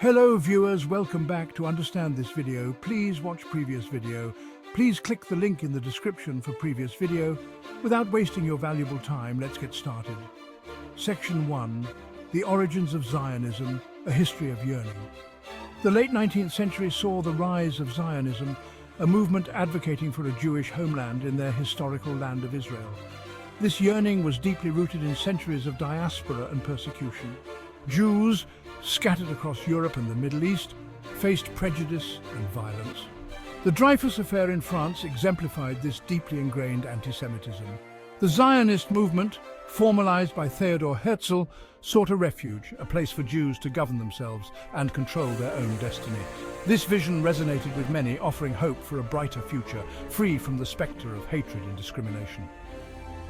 Hello viewers, welcome back. To understand this video, please watch previous video. Please click the link in the description for previous video. Without wasting your valuable time, let's get started. Section 1. The Origins of Zionism, a History of Yearning. The late 19th century saw the rise of Zionism, a movement advocating for a Jewish homeland in their historical land of Israel. This yearning was deeply rooted in centuries of diaspora and persecution. Jews, scattered across Europe and the Middle East, faced prejudice and violence. The Dreyfus Affair in France exemplified this deeply ingrained anti-Semitism. The Zionist movement, formalized by Theodor Herzl, sought a refuge, a place for Jews to govern themselves and control their own destiny. This vision resonated with many, offering hope for a brighter future, free from the spectre of hatred and discrimination.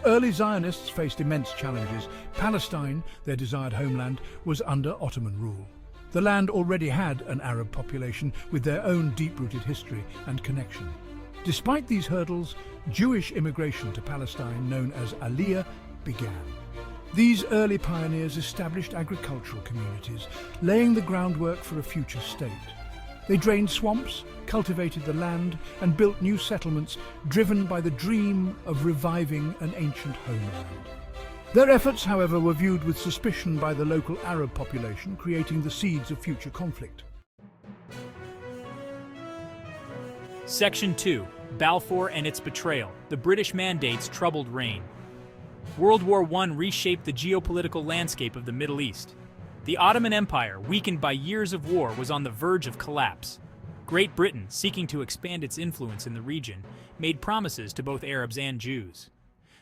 Early Zionists faced immense challenges. Palestine, their desired homeland, was under Ottoman rule. The land already had an Arab population with their own deep-rooted history and connection. Despite these hurdles, Jewish immigration to Palestine, known as Aliyah, began. These early pioneers established agricultural communities, laying the groundwork for a future state. They drained swamps, cultivated the land, and built new settlements driven by the dream of reviving an ancient homeland. Their efforts, however, were viewed with suspicion by the local Arab population, creating the seeds of future conflict. Section 2. Balfour and its Betrayal. The British Mandate's Troubled Reign. World War I reshaped the geopolitical landscape of the Middle East. The Ottoman Empire, weakened by years of war, was on the verge of collapse. Great Britain, seeking to expand its influence in the region, made promises to both Arabs and Jews.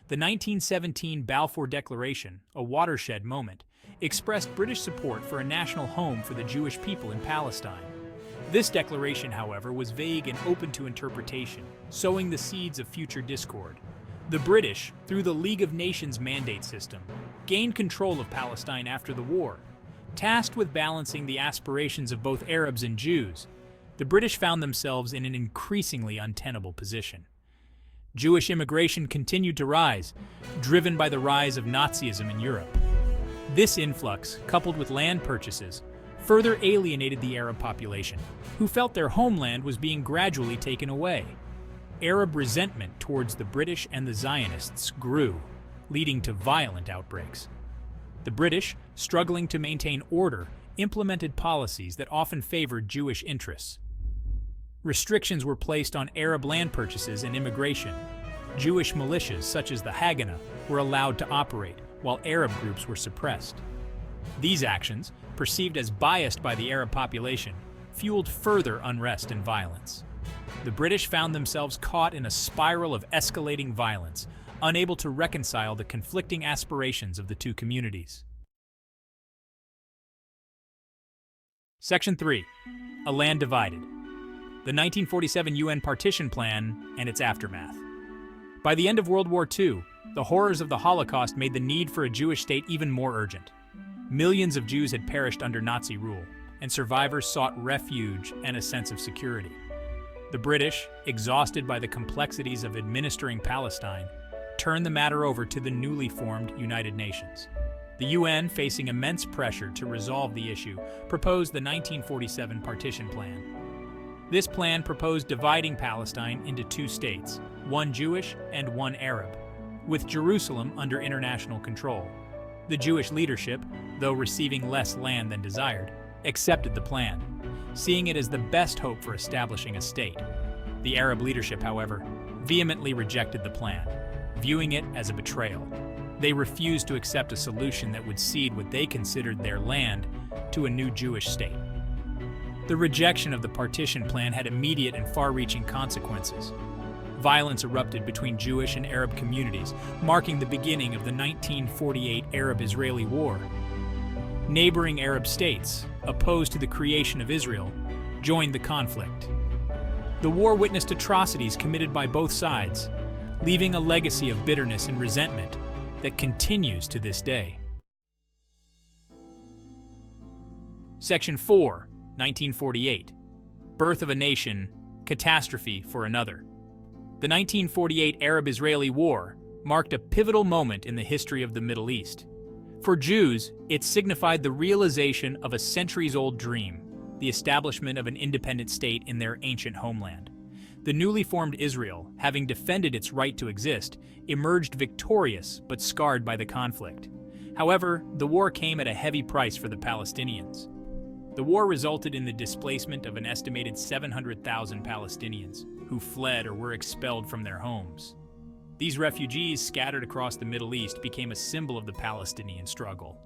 The 1917 Balfour Declaration, a watershed moment, expressed British support for a national home for the Jewish people in Palestine. This declaration, however, was vague and open to interpretation, sowing the seeds of future discord. The British, through the League of Nations mandate system, gained control of Palestine after the war. Tasked with balancing the aspirations of both Arabs and Jews, the British found themselves in an increasingly untenable position. Jewish immigration continued to rise, driven by the rise of Nazism in Europe. This influx, coupled with land purchases, further alienated the Arab population, who felt their homeland was being gradually taken away. Arab resentment towards the British and the Zionists grew, leading to violent outbreaks. The British, struggling to maintain order, implemented policies that often favored Jewish interests. Restrictions were placed on Arab land purchases and immigration. Jewish militias, such as the Haganah, were allowed to operate, while Arab groups were suppressed. These actions, perceived as biased by the Arab population, fueled further unrest and violence. The British found themselves caught in a spiral of escalating violence, unable to reconcile the conflicting aspirations of the two communities. Section 3. A Land Divided. The 1947 UN Partition Plan and its aftermath. By the end of World War II, the horrors of the Holocaust made the need for a Jewish state even more urgent. Millions of Jews had perished under Nazi rule, and survivors sought refuge and a sense of security. The British, exhausted by the complexities of administering Palestine, turned the matter over to the newly formed United Nations. The UN, facing immense pressure to resolve the issue, proposed the 1947 Partition Plan. This plan proposed dividing Palestine into two states, one Jewish and one Arab, with Jerusalem under international control. The Jewish leadership, though receiving less land than desired, accepted the plan, seeing it as the best hope for establishing a state. The Arab leadership, however, vehemently rejected the plan, viewing it as a betrayal. They refused to accept a solution that would cede what they considered their land to a new Jewish state. The rejection of the partition plan had immediate and far-reaching consequences. Violence erupted between Jewish and Arab communities, marking the beginning of the 1948 Arab-Israeli War. Neighboring Arab states, opposed to the creation of Israel, joined the conflict. The war witnessed atrocities committed by both sides, leaving a legacy of bitterness and resentment that continues to this day. Section 4, 1948. Birth of a Nation, Catastrophe for Another. The 1948 Arab-Israeli War marked a pivotal moment in the history of the Middle East. For Jews, it signified the realization of a centuries-old dream, the establishment of an independent state in their ancient homeland. The newly formed Israel, having defended its right to exist, emerged victorious but scarred by the conflict. However, the war came at a heavy price for the Palestinians. The war resulted in the displacement of an estimated 700,000 Palestinians, who fled or were expelled from their homes. These refugees scattered across the Middle East became a symbol of the Palestinian struggle.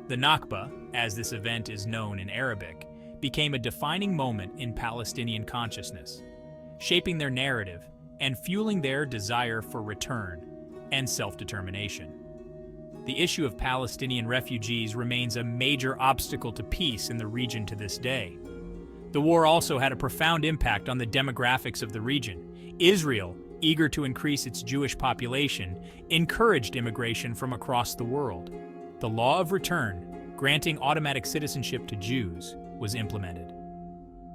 The Nakba, as this event is known in Arabic, became a defining moment in Palestinian consciousness, shaping their narrative and fueling their desire for return and self-determination. The issue of Palestinian refugees remains a major obstacle to peace in the region to this day. The war also had a profound impact on the demographics of the region. Israel, eager to increase its Jewish population, encouraged immigration from across the world. The law of return, granting automatic citizenship to Jews, was implemented.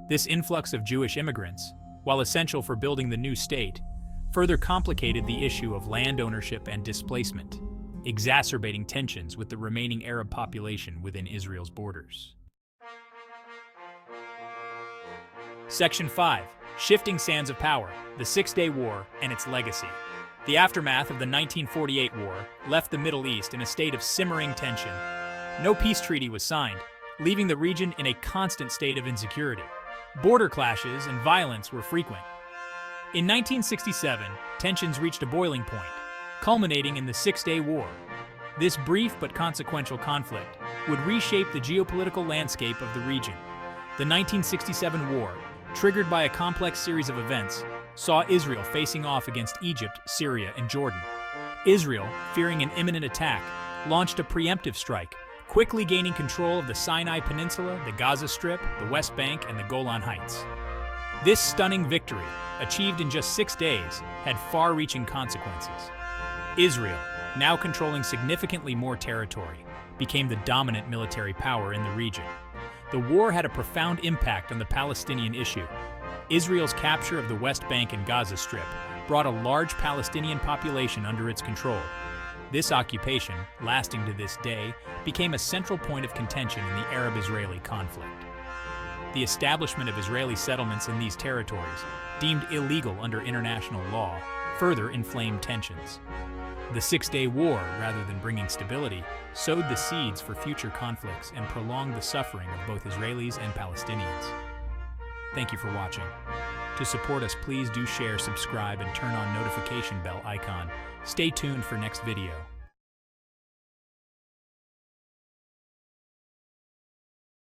This influx of Jewish immigrants, while essential for building the new state, further complicated the issue of land ownership and displacement, exacerbating tensions with the remaining Arab population within Israel's borders. Section 5. Shifting Sands of Power, the Six-Day War and its Legacy. The aftermath of the 1948 war left the Middle East in a state of simmering tension. No peace treaty was signed, leaving the region in a constant state of insecurity. Border clashes and violence were frequent. In 1967, tensions reached a boiling point, culminating in the Six-Day War. This brief but consequential conflict would reshape the geopolitical landscape of the region. The 1967 war, triggered by a complex series of events, saw Israel facing off against Egypt, Syria, and Jordan. Israel, fearing an imminent attack, launched a preemptive strike, quickly gaining control of the Sinai Peninsula, the Gaza Strip, the West Bank, and the Golan Heights. This stunning victory, achieved in just 6 days, had far-reaching consequences. Israel, now controlling significantly more territory, became the dominant military power in the region. The war had a profound impact on the Palestinian issue. Israel's capture of the West Bank and Gaza Strip brought a large Palestinian population under its control. This occupation, lasting to this day, became a central point of contention in the Arab-Israeli conflict. The establishment of Israeli settlements in these territories, deemed illegal under international law, further inflamed tensions. The Six-Day War, rather than bringing stability, sowed the seeds for future conflicts and prolonged the suffering of both Israelis and Palestinians. Thank you for watching. To support us, please do share, subscribe, and turn on notification bell icon. Stay tuned for next video.